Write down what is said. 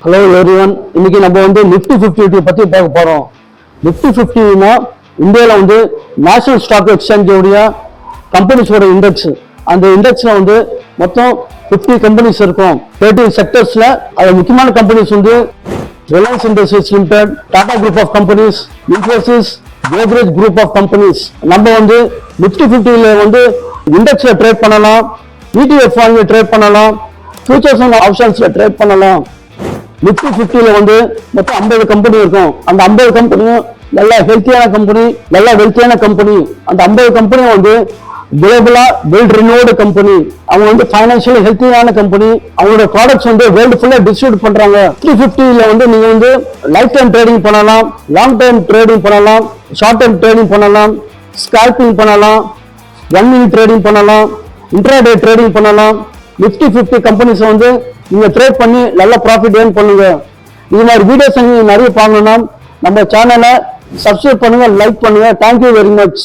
Hello everyone, இன்னைக்கு நம்ம Nifty 50 பத்தி பார்க்க போறோம். நிஃப்டி 50னா இந்தியாவில் நேஷனல் ஸ்டாக் எக்ஸ்சேஞ்ச் உடைய கம்பெனிஸோட இண்டெக்ஸ். அந்த இண்டெக்ஸ்ல மொத்தம் 50 கம்பெனிஸ் இருக்கும். 30 செக்டர்ஸ்ல அது முக்கியமான companies Reliance Industries Limited, Tata group of companies, Infosys, Godrej group of companies. நம்ம நிஃப்டி 50ல இண்டெக்ஸ்ல ட்ரேட் பண்ணலாம், ETF வாங்கி ட்ரேட் பண்ணலாம், ஃபியூச்சர்ஸ் அண்ட் ஆப்ஷன்ஸ்ல ட்ரேட் பண்ணலாம். நிஃப்டி 50ல மொத்தம் 50 கம்பெனி இருக்கும். அந்த 50 கம்பெனியும் நல்ல ஹெல்த்தியான கம்பெனி, நல்ல வெல்த்தியான கம்பெனி. அந்த 50 கம்பெனியும் குளோபலா வெல் ரினோவ்டு கம்பெனி. அவங்க ஃபைனான்சியலி ஹெல்த்தியான கம்பெனி. அவங்களோட ப்ராடக்ட்ஸ் வேர்ல்டு ஃபுல்லா டிஸ்ட்ரிபியூட் பண்றாங்க. நிஃப்டி 50ல நீங்க லைஃப் டைம் ட்ரேடிங் பண்ணலாம், லாங் டைம் ட்ரேடிங் பண்ணலாம், ஷார்ட் டைம் ட்ரேடிங் பண்ணலாம், ஸ்கால்பிங் பண்ணலாம், 1 மினிட் ட்ரேடிங் பண்ணலாம், இன்ட்ராடே ட்ரேடிங் பண்ணலாம். நிஃப்டி 50 கம்பெனிஸ் நீங்க ட்ரேட் பண்ணி நல்ல ப்ராஃபிட் ஏர்ன் பண்ணுங்க. இது மாதிரி வீடியோஸ் நீங்க நிறைய பார்க்கணும்னா நம்ம சேனலை சப்ஸ்கிரைப் பண்ணுங்க, லைக் பண்ணுங்க. Thank you very much.